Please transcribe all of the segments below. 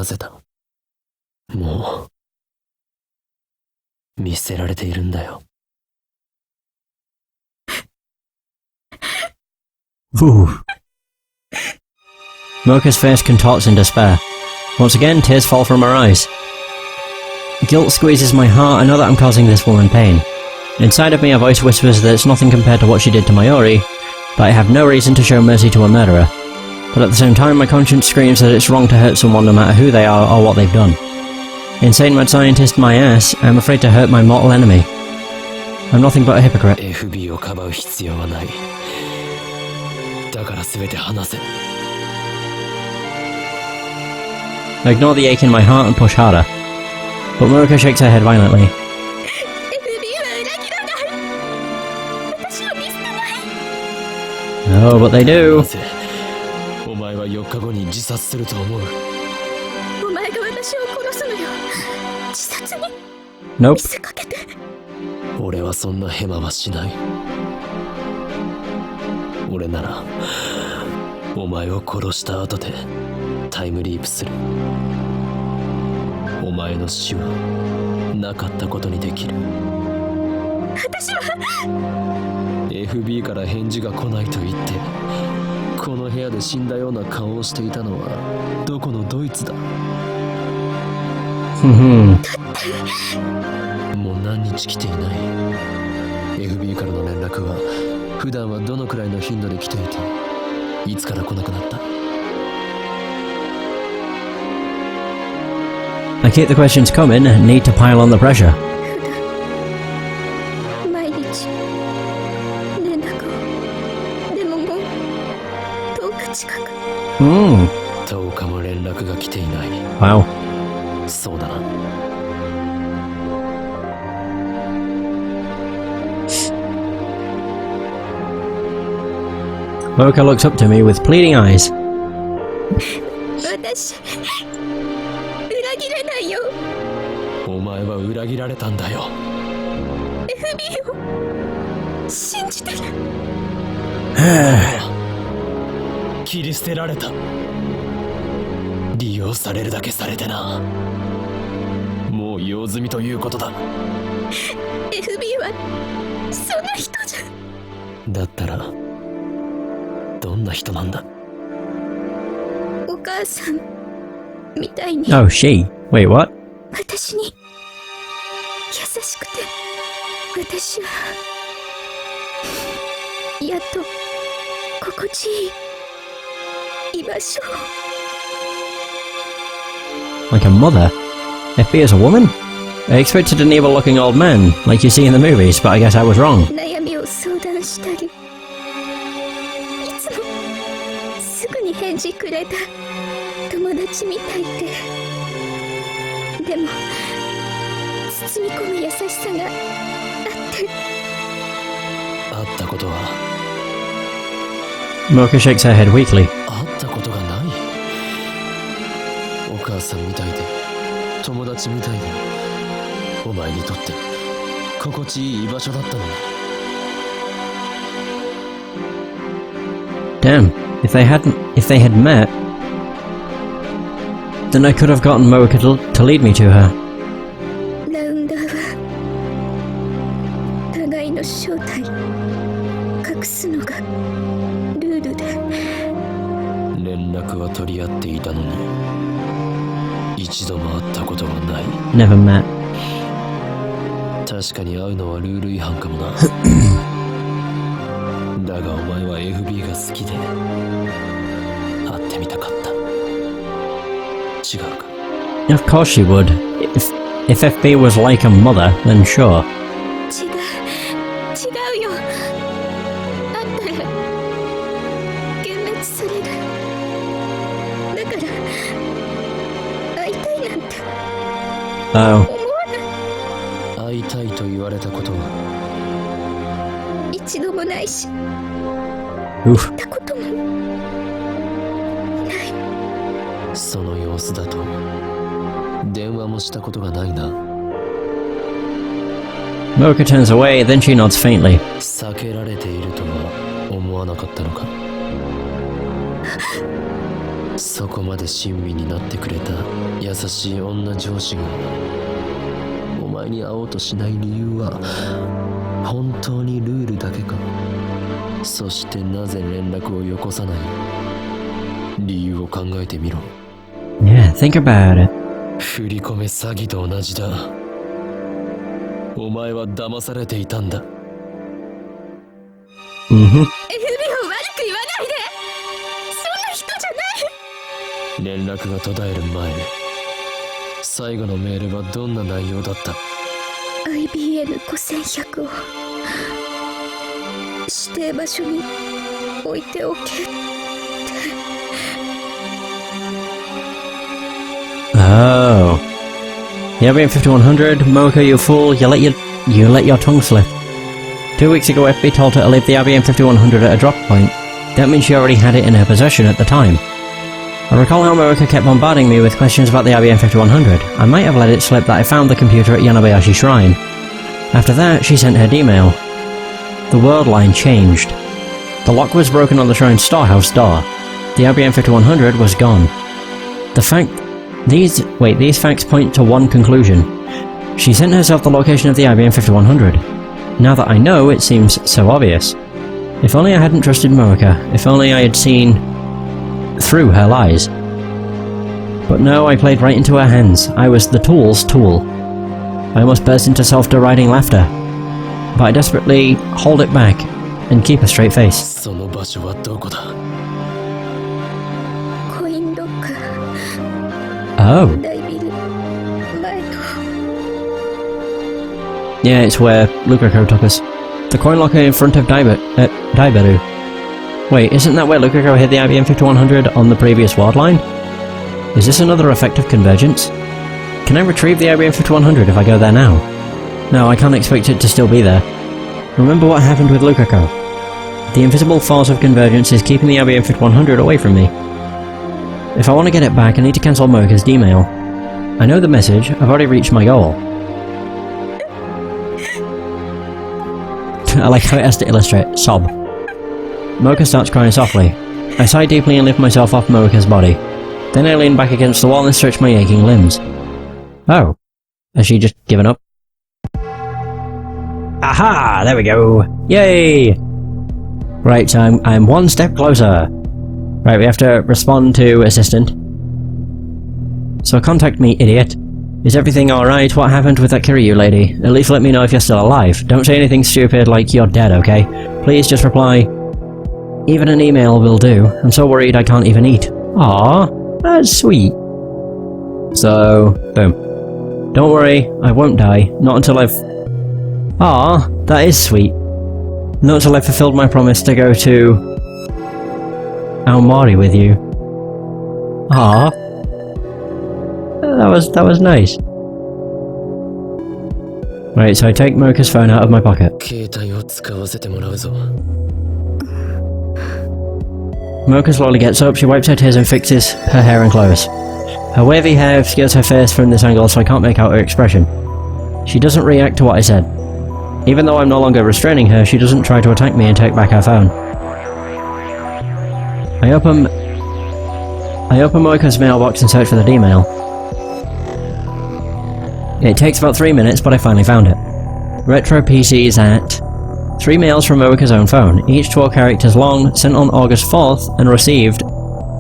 なぜだ。もう見捨てられているんだよ。Ooh. Mocha's face contorts in despair. Once again, tears fall from her eyes. Guilt squeezes my heart. I know that I'm causing this woman pain. Inside of me, a voice whispers that it's nothing compared to what she did to Mayuri, that I have no reason to show mercy to a murderer. But at the same time, my conscience screams that it's wrong to hurt someone no matter who they are or what they've done. Insane mad scientist my ass, I'm afraid to hurt my mortal enemy. I'm nothing but a hypocrite. FB をかばう必要はない。だから全て話せ。I ignore the ache in my heart and push harder. But Mocha shakes her head violently. No, but they do. お前は4日後に自殺すると思う。お前が私を殺すのよ。自殺に Nope. 見せかけて。俺はそんなヘマはしない。俺ならお前を殺した後でタイムリープする。お前の死はなかったことにできる。私は FB から返事が来ないと言ってこの部屋で死んだような顔をしていたのはどこのドイツだ。もう何日来ていない。 FB からの連絡は普段はどのくらいの頻度で来ていていつから来なくなった。 I keep the questions coming and need to pile on the pressure. 毎日連絡を。でももう10日近く。10日も連絡が来ていない。 Wow. そうだな。Mocha looks up to me with pleading eyes. 私裏切れないよ。お前は裏切られたんだよ。 FB を信じてる。切り捨てられた。利用されるだけされてな。もう用済みということだ。 FB はそんな人じゃ。だったらどんな人なんだ。お母さんみたいに Oh, she. Wait, what? 私に優しくて、私はやっと心地いい居場所。 Like a mother? FB is a woman? I expected an evil-looking old man, like you see in the movies, but I guess I was wrong. 悩みを相談したり、いつもすぐに返事くれた友達みたいで。でも包み込む優しさがあって。会ったことは Mocha shakes her head weakly. 会ったことがない。お母さんみたいで友達みたいでお前にとって心地いい居場所だったのに。 Damn, if they had met, then I could have gotten Mocha to lead me to her. ラウンダーは互いの正体隠すのがルールで。連絡は取り合っていたのに一度も会ったことはない。 Never met. 確かに会うのはルール違反かもな。だがお前は FB が好きで会ってみたかった。違うか。 Of course she would. If FB was like a mother, then sure. 違うよ。あったら幻滅される。だから会いたいなんて Oh. 思わない。会いたいと言われたことは一度もないし、 Oof. 会ったこともない。その様子だと電話もしたことがないな。 Mocha turns away, then she nods faintly. 避けられているとは思わなかったのか。そこまで親身になってくれた優しい女上司がお前に会おうとしない理由は本当にルールだけか。そしてなぜ連絡をよこさない理由を考えてみろ。 Yeah, think about it. 振り込め詐欺と同じだ。お前は騙されていたんだ。Mm-hmm. エルビを悪く言わないで。そんな人じゃない。連絡が途絶える前、最後のメールはどんな内容だった？ IBN5100 を指定場所に置いておけって。 Oh. The IBM 5100, Mocha, you fool, you let your tongue slip. 2 weeks ago, FB told her to leave the IBM 5100 at a drop point. That means she already had it in her possession at the time. I recall how Mocha kept bombarding me with questions about the IBM 5100. I might have let it slip that I found the computer at Yanabayashi Shrine. After that, she sent her email. The world line changed. The lock was broken on the Shrine's storehouse door. The IBM 5100 was gone. These facts point to one conclusion. She sent herself the location of the IBM 5100. Now that I know, it seems so obvious. If only I hadn't trusted Mocha, if only I had seen through her lies. But no, I played right into her hands. I was the tool's tool. I almost burst into self-deriding laughter. But I desperately hold it back and keep a straight face. その場所はどこだ？コインロッカー。 Oh. 大ビル前の。 Yeah, it's where Lukaku took us. The coin locker in front of Daiberu. Wait, isn't that where Lukaku hid the IBM 5100 on the previous ward line? Is this another effect of convergence? Can I retrieve the IBM 5100 if I go there now? No, I can't expect it to still be there. Remember what happened with Lukaku. The invisible force of convergence is keeping the IBM 5100 away from me. If I want to get it back, I need to cancel Mocha's email. I know the message, I've already reached my goal. I like how it has to illustrate. Sob. Mocha starts crying softly. I sigh deeply and lift myself off Mocha's body. Then I lean back against the wall and stretch my aching limbs. Oh. Has she just given up? Aha! There we go! Yay! Right, so I'm one step closer. Right, we have to respond to assistant. So contact me, idiot. Is everything alright? What happened with that Kiryu lady? At least let me know if you're still alive. Don't say anything stupid like you're dead, okay? Please just reply. Even an email will do. I'm so worried I can't even eat. Aww, that's sweet. So, boom. Don't worry, I won't die. Not until I've... Aww, that is sweet. Not until I've fulfilled my promise to go to... Aomori with you. Aww. That was nice. Right, so I take Mocha's phone out of my pocket. 携帯を使わせてもらうぞ。 Mocha slowly gets up, she wipes her tears and fixes her hair and clothes. Her wavy hair obscures her face from this angle so I can't make out her expression. She doesn't react to what I said. Even though I'm no longer restraining her, she doesn't try to attack me and take back her phone. I open Mocha's mailbox and search for the email. It takes about 3 minutes, but I finally found it. Retro PCs at... 3 mails from Mocha's own phone, each 12 characters long, sent on August 4th and received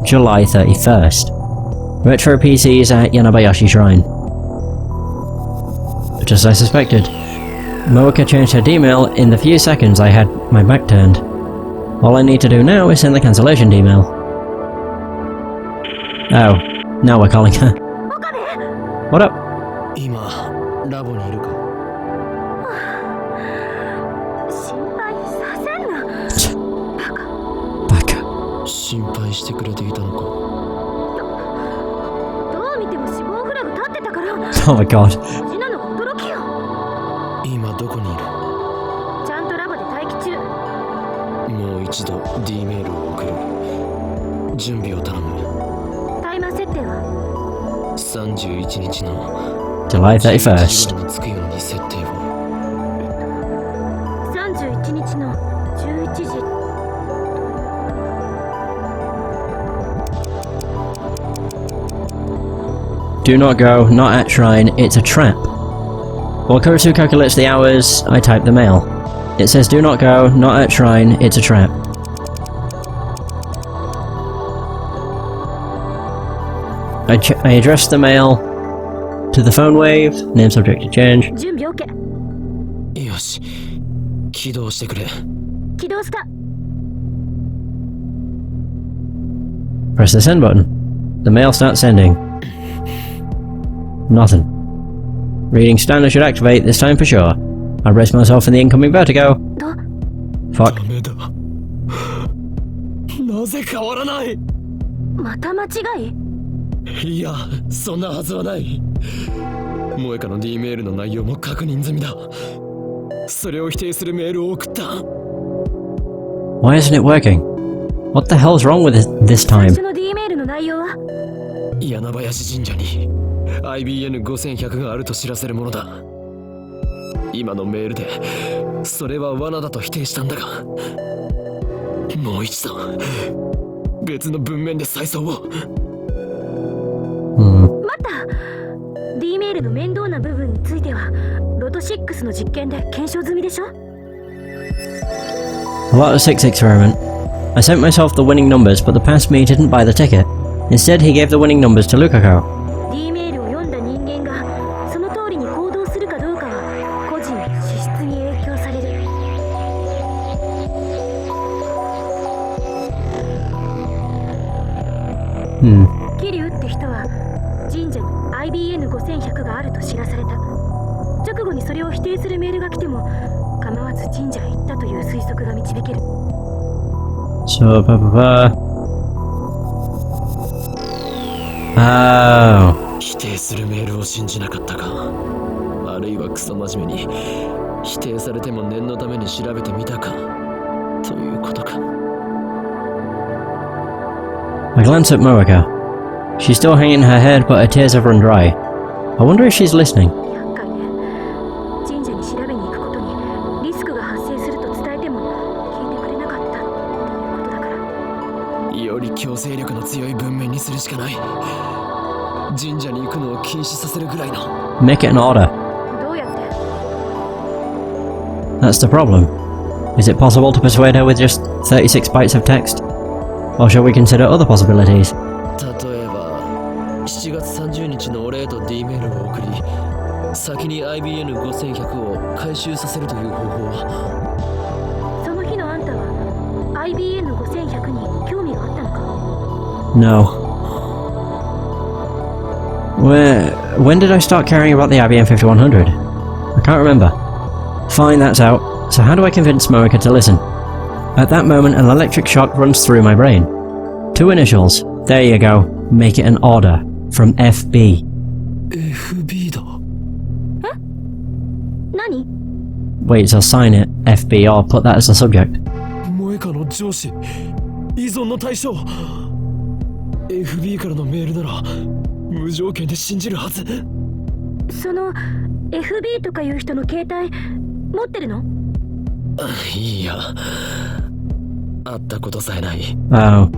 July 31st. Retro PCs at Yanabayashi Shrine. Just as I suspected. Mocha changed her email in the few seconds I had my back turned. All I need to do now is send the cancellation email. Oh, now we're calling her. What up? 今、ラボにいるか？心配させんな。バカ。心配してくれていたのか？どう見ても死亡フラグ立ってたから。 Oh my god. 無事なのが驚きよ。今どこにいる？ちゃんとラボで待機中。もう一度 D メールを送る。準備を頼む。タイマー設定は31日の July 31st. に着くように設定を。31日の11時。do not go, not at shrine, it's a trap. While Kurisu calculates the hours, I type the mail. It says do not go, not at shrine, it's a trap. I address the mail to the phone wave, name subject to change. 準備 OK。 よし、起動してくれ。起動した。 Press the send button. The mail starts sending. Nothing. Reading standard should activate, this time for sure. I brace myself in the incoming vertigo. ど Fuck. ダメだ。なぜ変わらない。また間違い？いや、そんなはずはない。萌香の D メールの内容も確認済みだ。それを否定するメールを送った。Why isn't it working? What the hell's wrong with it this 最 time? 初の D メールの内容は？柳林神社に IBN5100 があると知らせるものだ。今のメールでそれは罠だと否定したんだが、もう一度別の文面で再送を。待った。 D メールの面倒な部分についてはロト6の実験で検証済みでしょ？ A lot of 6 experiment. I sent myself the winning numbers, but the past me didn't buy the ticket. Instead, he gave the winning numbers to Lukako. D メールを読んだ人間がその通りに行動するかどうかは個人資質に影響される。桐生って人は神社に IBN5100 があると知らされた。直後にそれを否定するメールが来ても構わず神社へ行ったという推測が導ける。 So, Oh. 否定するメールを信じなかったか、あるいはクソ真面目に否定されても念のために調べてみたかということか。 I glance at Moeka. She's still hanging her head, but her tears have run dry. I wonder if she's listening. 厄介ね。神社に調べに行くことにリスクが発生すると伝えても聞いてくれなかったっていうことだから。より強制力の強い文面にするしかない。神社に行くのを禁止させるぐらいの。 Make it an order. どうやって？ That's the problem. Is it possible to persuade her with just 36 bytes of text? Or shall we consider other possibilities? 例えば7月30日のお礼と D メールを送り、先に IBN5100 を回収させるという方法は。その日のあんたは IBN5100 に興味があったのか？ No. When did I start caring about the IBM 5100? I can't remember. Fine, that's out. So how do I convince Moeka to listen? At that moment, an electric shock runs through my brain. 2 initials. There you go. Make it an order. From FB. FB だ。え？何？ Wait, so sign it. FB, or put that as the subject. 萌香の上司、依存の対象。FB からのメールなら無条件で信じるはず。その FB とかいう人の携帯持ってるの？いや、会ったことさえない。 Oh.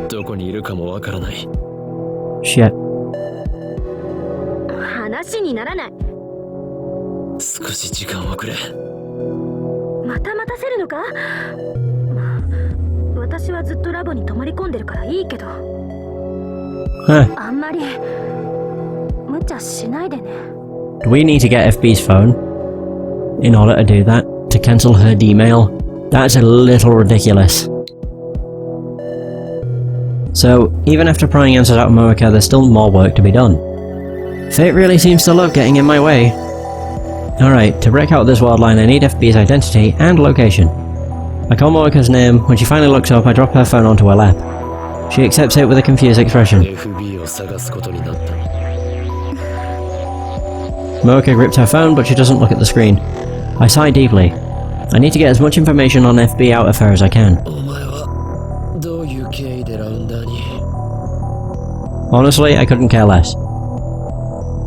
どこにいるかもわからない。 Shit. 話にならない。少し時間をくれ。また待たせるのか？まあ、私はずっとラボに泊まり込んでるからいいけど。Huh. あんまり無茶しないでね。 Do we need to get FB's phone in order to do that? To cancel her D-mail? That's a little ridiculous. So, even after prying answers out of Moeka, there's still more work to be done. Fate really seems to love getting in my way. Alright, to break out of this world line I need FB's identity and location. I call Moeka's name. When she finally looks up, I drop her phone onto her lap. She accepts it with a confused expression. FB を探すことになった。 Moeka grips her phone, but she doesn't look at the screen. I sigh deeply. I need to get as much information on FB out of her as I can. お前はどういう経緯でラウンダーに？ Honestly, I couldn't care less.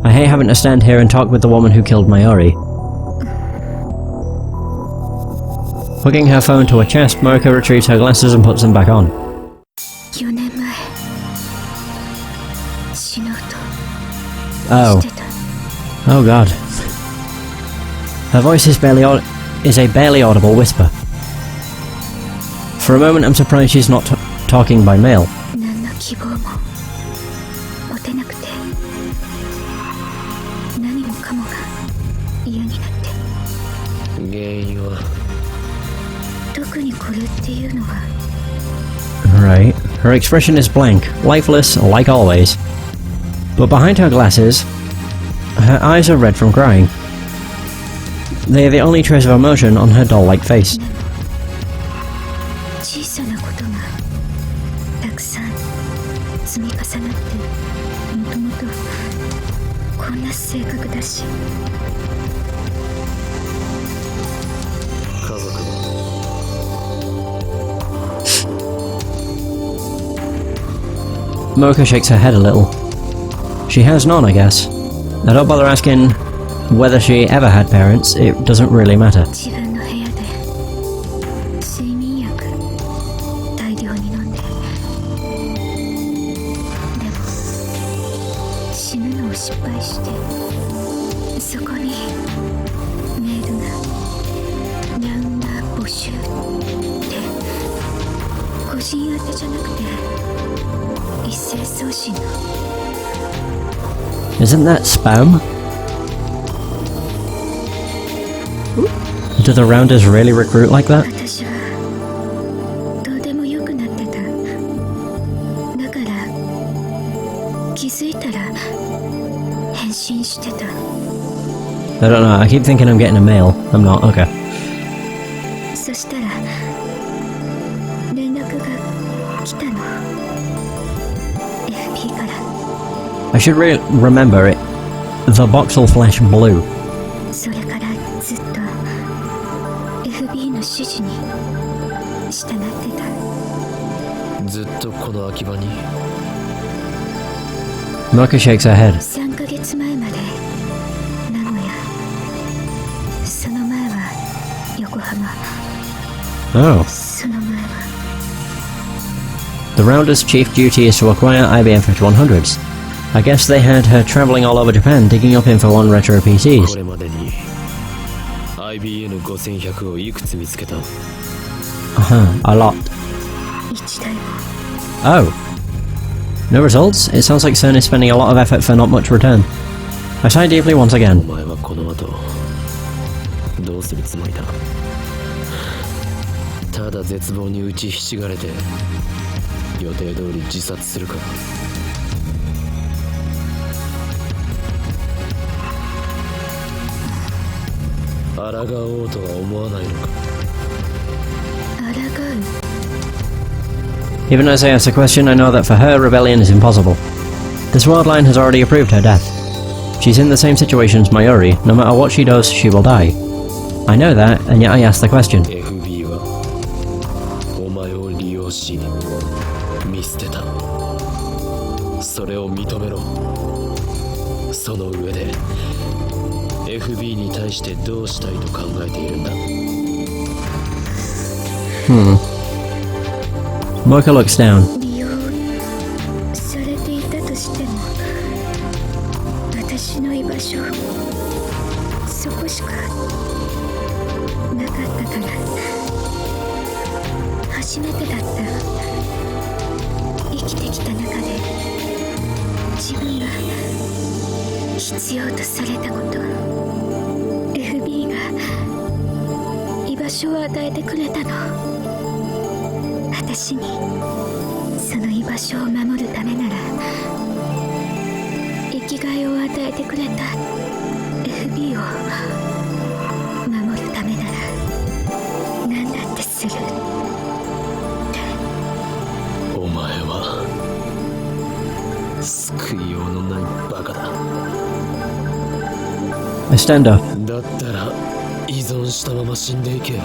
I hate having to stand here and talk with the woman who killed Mayuri. Hugging her phone to her chest, Moeka retrieves her glasses and puts them back on. 4年前死のうと Oh. してた。 Oh god. Her voice is a barely audible whisper. For a moment I'm surprised she's not talking by mail. 何の希望も持てなくて、何もかもが嫌になって。原因は特にこれっていうのは Right. Her expression is blank, lifeless, like always. But behind her glasses, her eyes are red from crying. They are the only trace of emotion on her doll-like face. 小さなことがたくさん積み重なって、もともとこんな性格だし。家族は Mocha shakes her head a little. She has none, I guess. I don't bother asking whether she ever had parents, it doesn't really matter. 自分の部屋で睡眠薬大量に飲んで、でも死ぬのを失敗して、そこにメールが「ラウンダー募集」って個人宛てじゃなくて一斉送信の。 Isn't that spam? Do the rounders really recruit like that? 私はどうでもよくなってた。だから気づいたら返信してた。 I don't know, I keep thinking I'm getting a mail. I'm not, okay. そしたら連絡が来たの。FP から。 I should remember it. The box will flash blue. それからずっと FB の指示に従ってた。ずっとこの秋葉に Mocha shakes her head. 3ヶ月前まで名古屋、その前は横浜、 Oh. その前は The rounder's chief duty is to acquire IBM 5100s. I guess they had her travelling all over Japan digging up info on retro こ PCs. れまでに IBN5100 をいくつ見つけた？ A lot. 1台も Oh. No results? It sounds like CERN is spending a lot of effort for not much return. I sigh deeply once お again. 前はこの後どうするつもりだ？ただ絶望に打ちひしがれて予定通り自殺するか？抗おうとは思わないのか？抗う。 Even as I ask the question, I know that for her, rebellion is impossible. This world line has already approved her death. She's in the same situation as Mayuri. No matter what she does, she will die. I know that, and yet I ask the question. FB はお前を利用し見捨てた。それを認めろ。その上で FB に対してどうしたいと考えているんだ？ Mocha looks down. 利用されていたとしても、私の居場所そこしかなかったから。初めてだった。生きてきた中で自分が必要とされたこと。 FB が居場所を与えてくれたの。私にその居場所を守るためなら生きがいを与えてくれた FB を守るためなら何だってするって。お前は救いようのないバカだ。 I stand up. だったら依存したまま死んでいけ。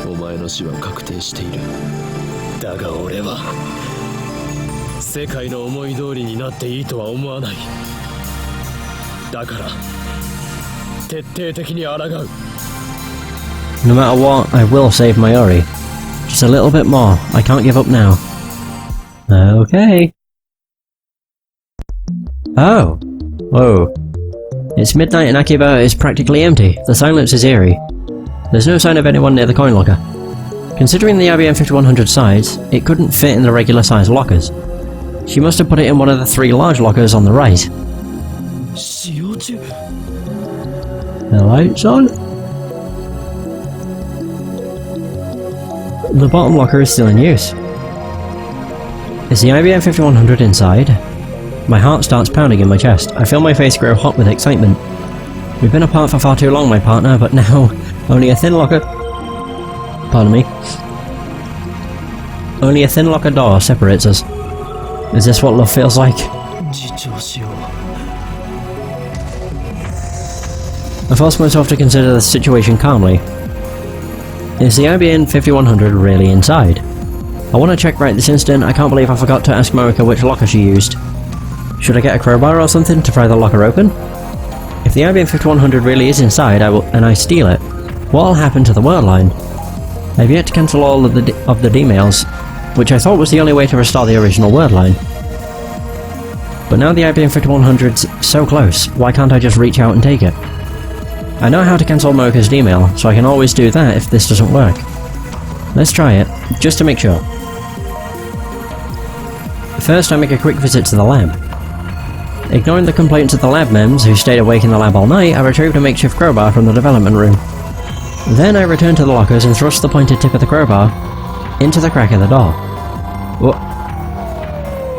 お前の死は確定している。だが俺は世界の思い通りになっていいとは思わない。だから徹底的に抗う。 No matter what, I will save Mayuri. Just a little bit more. I can't give up now. Okay. Oh. Whoa. It's midnight and Akiba is practically empty. The silence is eerie. There's no sign of anyone near the coin locker. Considering the IBM 5100's size, it couldn't fit in the regular size lockers. She must have put it in one of the 3 large lockers on the right. The lights on? The bottom locker is still in use. Is the IBM 5100 inside? My heart starts pounding in my chest. I feel my face grow hot with excitement. We've been apart for far too long, my partner, but now only a thin locker... Pardon me. Only a thin locker door separates us. Is this what love feels like? I force myself to consider the situation calmly. Is the IBM 5100 really inside? I want to check right this instant. I can't believe I forgot to ask Marika which locker she used. Should I get a crowbar or something to pry the locker open? If the IBM 5100 really is inside and I steal it, what will happen to the word line? I've yet to cancel all of the D-mails, which I thought was the only way to restore the original word line. But now the IBM 5100's so close, why can't I just reach out and take it? I know how to cancel Marika's D-mail, so I can always do that if this doesn't work. Let's try it, just to make sure. First I make a quick visit to the lab. Ignoring the complaints of the lab mems who stayed awake in the lab all night, I retrieved a makeshift crowbar from the development room. Then I returned to the lockers and thrust the pointed tip of the crowbar into the crack of the door. Whoa.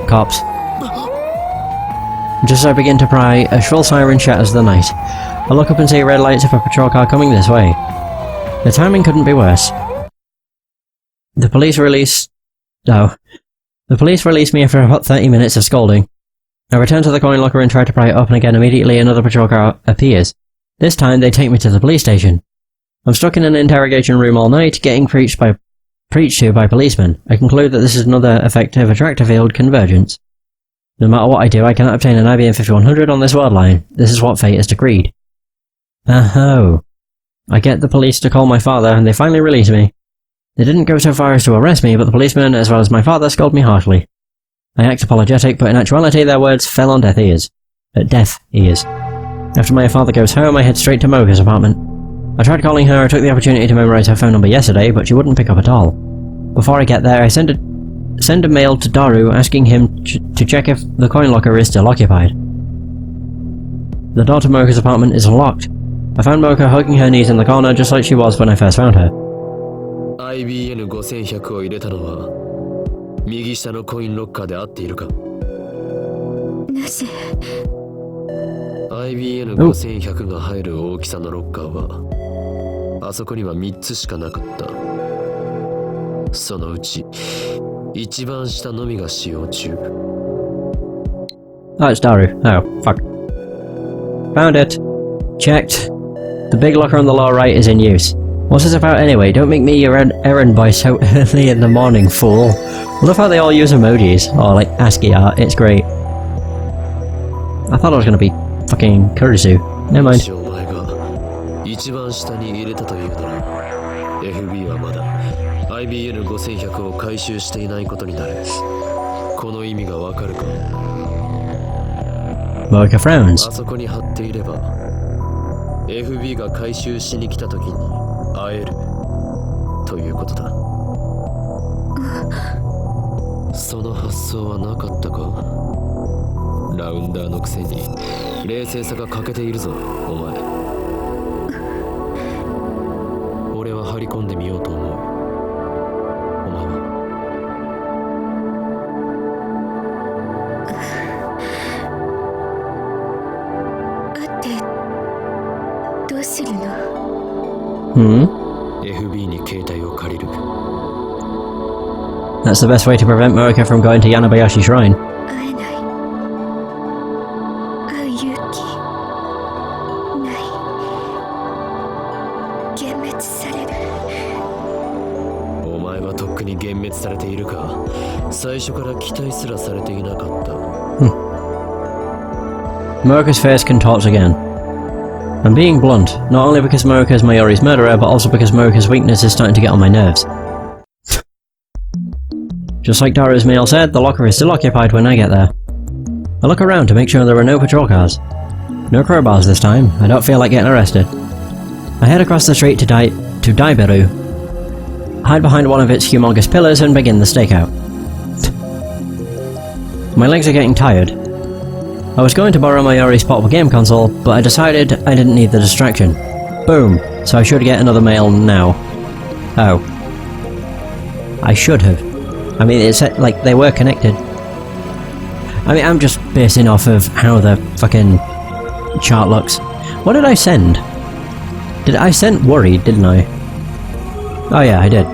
Cops. Just as I begin to pry, a shrill siren shatters the night. I look up and see red lights of a patrol car coming this way. The timing couldn't be worse. The police released me after about 30 minutes of scolding. I return to the coin locker and try to pry it open again. Immediately another patrol car appears. This time they take me to the police station. I'm stuck in an interrogation room all night, getting preached to by policemen. I conclude that this is another effective attractor field convergence. No matter what I do, I cannot obtain an IBM 5100 on this word line. This is what fate has decreed. Oh. I get the police to call my father and they finally release me. They didn't go so far as to arrest me, but the policemen, as well as my father, scold me harshly. I act apologetic, but in actuality their words fell on deaf ears. After my father goes home, I head straight to Mocha's apartment. I tried calling her. I took the opportunity to memorize her phone number yesterday, but she wouldn't pick up at all. Before I get there, I send a mail to Daru asking him to check if the coin locker is still occupied. The door to Mocha's apartment is unlocked. I found Mocha hugging her knees in the corner just like she was when I first found her. IBN 5100を入れたのは右下のコインロッカーで合っているか？なぜ IBN 5100が入る大きさのロッカーはあそこには3つしかなかった。そのうち一番下のみが使用中。Oh, it's Daru. Oh, fuck. Found it. Checked. The big locker on the lower right is in use. What's this about anyway? Don't make me your errand boy so early in the morning, fool. Love how they all use emojis, or like ASCII art, it's great. I thought it was gonna be fucking Kurisu. Never mind. FB はまだ IBN 5100を回収していないことになる。この意味がわかるか？ Mocha frowns. あそこに貼っていれば FB が回収しに来た時に会えるということだ。その発想はなかったか？ラウンダーのくせに冷静さが欠けているぞ、お前。俺は張り込んでみようと思う。お前は？会ってどうするの？ FB に携帯を借りる。 That's the best way to prevent Mocha from going to Yanabayashi Shrine. 会えない。会う勇気ない。幻滅される。お前はとっくに幻滅されているか？最初から期待すらされていなかった。Mocha's face contorts again. I'm being blunt, not only because Mocha is Mayori's murderer, but also because Mocha's weakness is starting to get on my nerves. Just like Daru's mail said, the locker is still occupied when I get there. I look around to make sure there are no patrol cars. No crowbars this time. I don't feel like getting arrested. I head across the street to Daiberu, hide behind one of its humongous pillars and begin the stakeout. My legs are getting tired. I was going to borrow Mayori's portable game console, but I decided I didn't need the distraction. Boom! So I should get another mail now. Oh. I should have. I mean, it's like they were connected. I mean, I'm just basing off of how the fucking chart looks. What did I send? I sent worried, didn't I? Oh yeah, I did.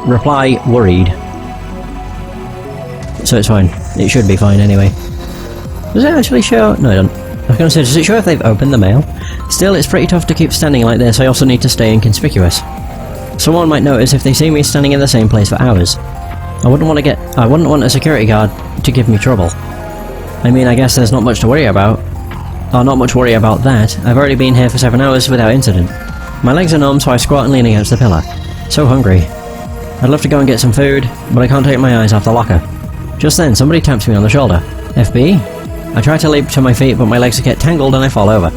Reply worried. So it's fine. It should be fine anyway. Does it actually show? No, it doesn't. I was going to say, does it show if they've opened the mail? Still, it's pretty tough to keep standing like this. I also need to stay inconspicuous. Someone might notice if they see me standing in the same place for hours. I wouldn't want a security guard to give me trouble. I mean, I guess there's not much to worry about. Oh, not much worry about that. I've already been here for 7 hours without incident. My legs are numb, so I squat and lean against the pillar. So hungry. I'd love to go and get some food, but I can't take my eyes off the locker. Just then, somebody taps me on the shoulder. FB? I try to leap to my feet, but my legs get tangled and I fall over.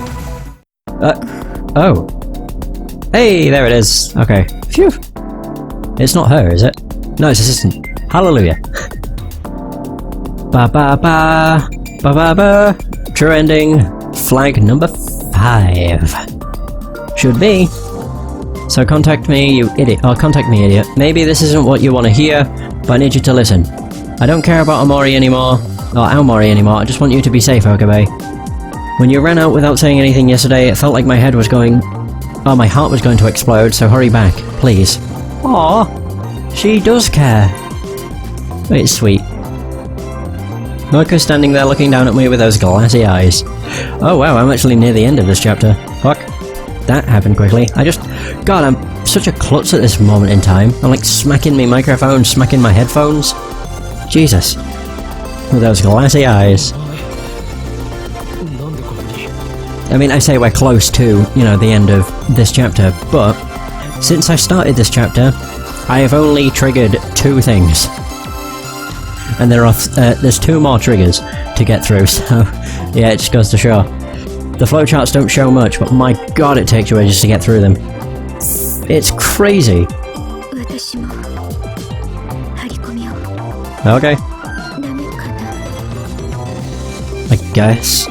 Oh. Hey, there it is. Okay. Phew. It's not her, is it? No, it's assistant. Hallelujah. Ba ba ba. Ba ba ba. True ending. Flag number 5. Should be. So contact me, you idiot. Oh, contact me, idiot. Maybe this isn't what you want to hear, but I need you to listen. I don't care about Amori anymore. Or Aomori anymore. I just want you to be safe, Okabe. When you ran out without saying anything yesterday, it felt like my head was going... Oh, my heart was going to explode, so hurry back, please. Aww. She does care. It's sweet. Mocha's standing there looking down at me with those glassy eyes. Oh wow, I'm actually near the end of this chapter. Fuck. That happened quickly. God, I'm such a klutz at this moment in time. I'm like smacking my microphone, smacking my headphones. Jesus. With those glassy eyes. I mean, I say we're close to, you know, the end of this chapter, but since I started this chapter, I have only triggered 2 things. And there's 2 more triggers to get through, so yeah, it just goes to show. The flowcharts don't show much, but my god, it takes you ages to get through them. It's crazy. Okay. I guess.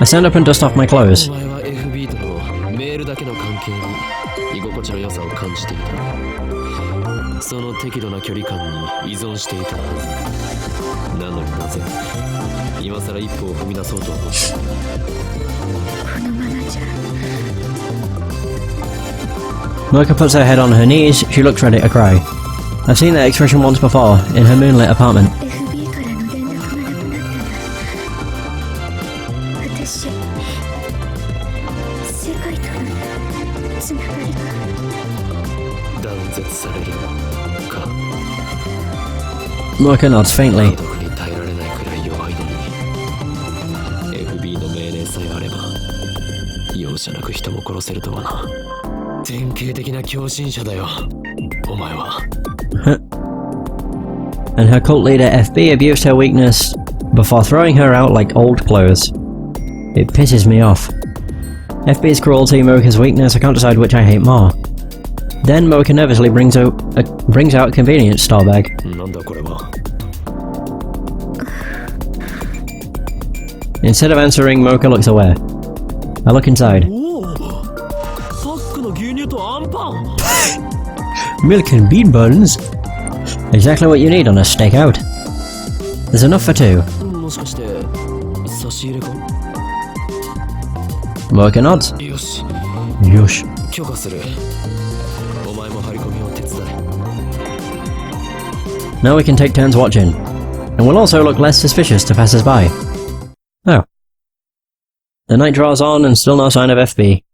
I stand up and dust off my clothes. Mocha puts her head on her knees. She looks ready to cry. I've seen that expression once before, in her moonlit apartment. Mocha nods faintly. And her cult leader FB abused her weakness before throwing her out like old clothes. It pisses me off. FB's cruelty, Mocha's weakness, I can't decide which I hate more. Then Mocha nervously brings out a convenience store bag. Instead of answering, Mocha looks away. I look inside. Milk and bean buns? Exactly what you need on a stakeout. There's enough for 2. Mocha nods. Yosh. Now we can take turns watching. And we'll also look less suspicious to passers-by. Oh. The night draws on and still no sign of FB.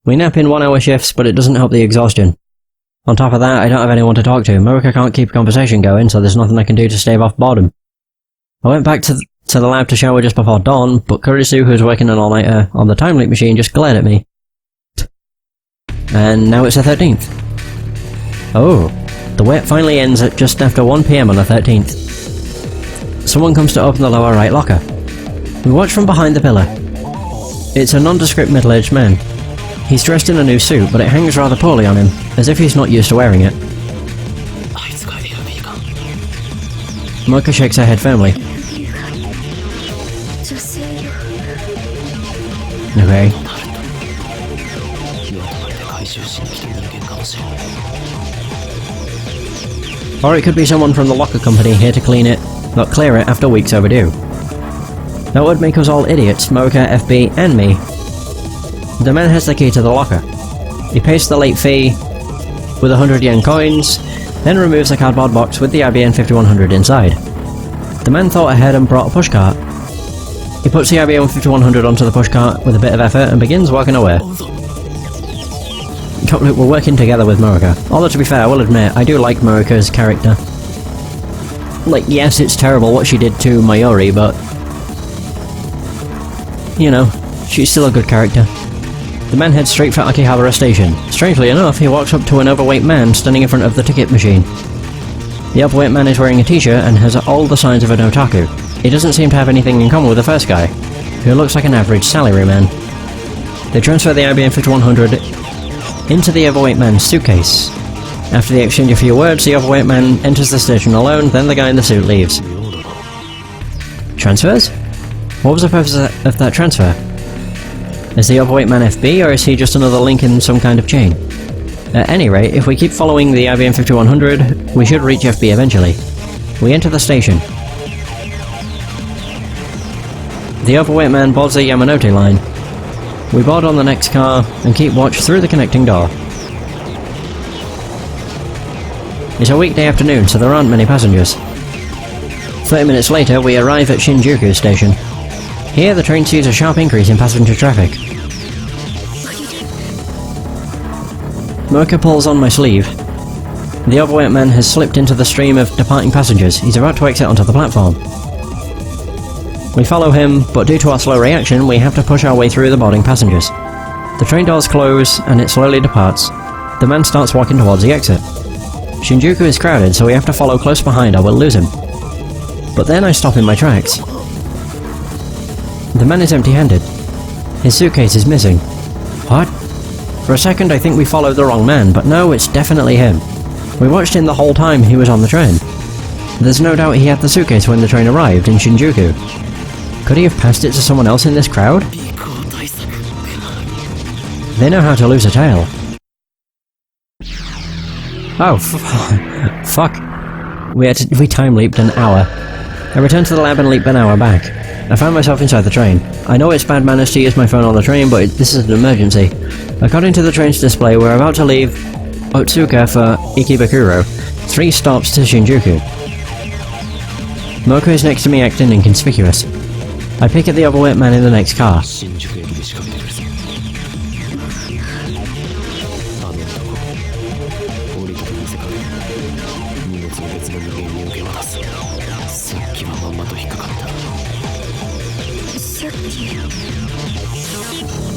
We nap in 1-hour shifts, but it doesn't help the exhaustion. On top of that, I don't have anyone to talk to. Mocha can't keep a conversation going, so there's nothing I can do to stave off boredom. I went back to the lab to shower just before dawn, but Kurisu, who was working an all-nighter on the time leap machine, just glared at me. And now it's the 13th. Oh. The wait finally ends at just after 1 PM on the 13th. Someone comes to open the lower right locker. We watch from behind the pillar. It's a nondescript middle-aged man. He's dressed in a new suit, but it hangs rather poorly on him, as if he's not used to wearing it. Mocha shakes her head firmly. Okay. Or it could be someone from the locker company here to clean it, not clear it after weeks overdue. That would make us all idiots, Mocha, FB, and me. The man has the key to the locker. He pays the late fee with 100 yen coins, then removes a cardboard box with the IBN 5100 inside. The man thought ahead and brought a pushcart. He puts the IBN 5100 onto the pushcart with a bit of effort and begins walking away. We're working together with Murica. Although to be fair, I will admit, I do like Murica's character. Like, yes, it's terrible what she did to Mayuri, but... you know, she's still a good character. The man heads straight for Akihabara Station. Strangely enough, he walks up to an overweight man standing in front of the ticket machine. The overweight man is wearing a t-shirt and has all the signs of an otaku. He doesn't seem to have anything in common with the first guy, who looks like an average salaryman. They transfer the IBM 5100 into the overweight man's suitcase. After they exchange a few words, the overweight man enters the station alone, then the guy in the suit leaves. Transfers? What was the purpose of that transfer? Is the overweight man FB, or is he just another link in some kind of chain? At any rate, if we keep following the IBM 5100, we should reach FB eventually. We enter the station. The overweight man boards the Yamanote line. We board on the next car and keep watch through the connecting door. It's a weekday afternoon, so there aren't many passengers. 30 minutes later, we arrive at Shinjuku Station. Here, the train sees a sharp increase in passenger traffic. Mocha pulls on my sleeve. The overweight man has slipped into the stream of departing passengers. He's about to exit onto the platform. We follow him, but due to our slow reaction, we have to push our way through the boarding passengers. The train doors close, and it slowly departs. The man starts walking towards the exit. Shinjuku is crowded, so we have to follow close behind or we'll lose him. But then I stop in my tracks. The man is empty-handed. His suitcase is missing. What? For a second I think we followed the wrong man, but no, it's definitely him. We watched him the whole time he was on the train. There's no doubt he had the suitcase when the train arrived in Shinjuku. Could he have passed it to someone else in this crowd? They know how to lose a tail. Oh, fuck. We time-leaped an hour. I returned to the lab and leaped an hour back. I found myself inside the train. I know it's bad manners to use my phone on the train, but this is an emergency. According to the train's display, we're about to leave Otsuka for Ikebukuro, 3 stops to Shinjuku. Mocha is next to me acting inconspicuous. I pick at the overweight man in the next car.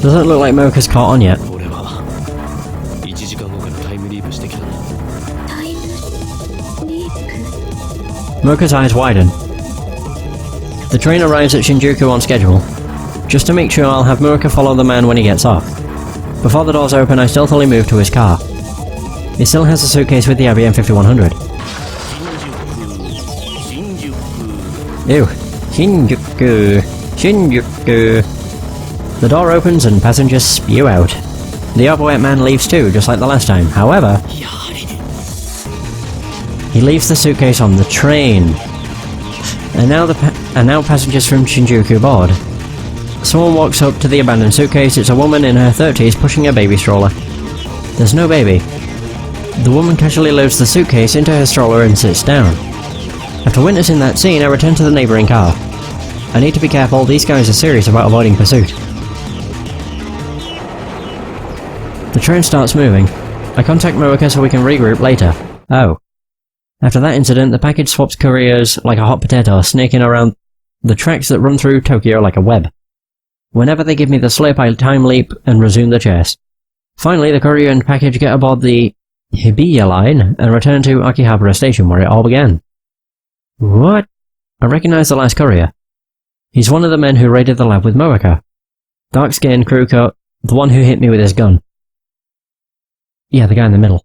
Doesn't look like Mocha's caught on yet. Mocha's eyes widen. The train arrives at Shinjuku on schedule. Just to make sure, I'll have Mocha follow the man when he gets off. Before the doors open, I stealthily move to his car. He still has a suitcase with the IBM 5100. Ew. Shinjuku. Shinjuku. The door opens and passengers spew out. The overweight man leaves too, just like the last time. However, he leaves the suitcase on the train. And now passengers from Shinjuku board. Someone walks up to the abandoned suitcase. It's a woman in her 30s pushing a baby stroller. There's no baby. The woman casually loads the suitcase into her stroller and sits down. After witnessing that scene, I return to the neighbouring car. I need to be careful, these guys are serious about avoiding pursuit. The train starts moving. I contact Mocha so we can regroup later. Oh. After that incident, the package swaps couriers like a hot potato, snaking around the tracks that run through Tokyo like a web. Whenever they give me the slip, I time leap and resume the chase. Finally, the courier and package get aboard the Hibiya line and return to Akihabara Station where it all began. What? I recognize the last courier. He's one of the men who raided the lab with Moeka. Dark skin, crew coat, the one who hit me with his gun. Yeah, the guy in the middle.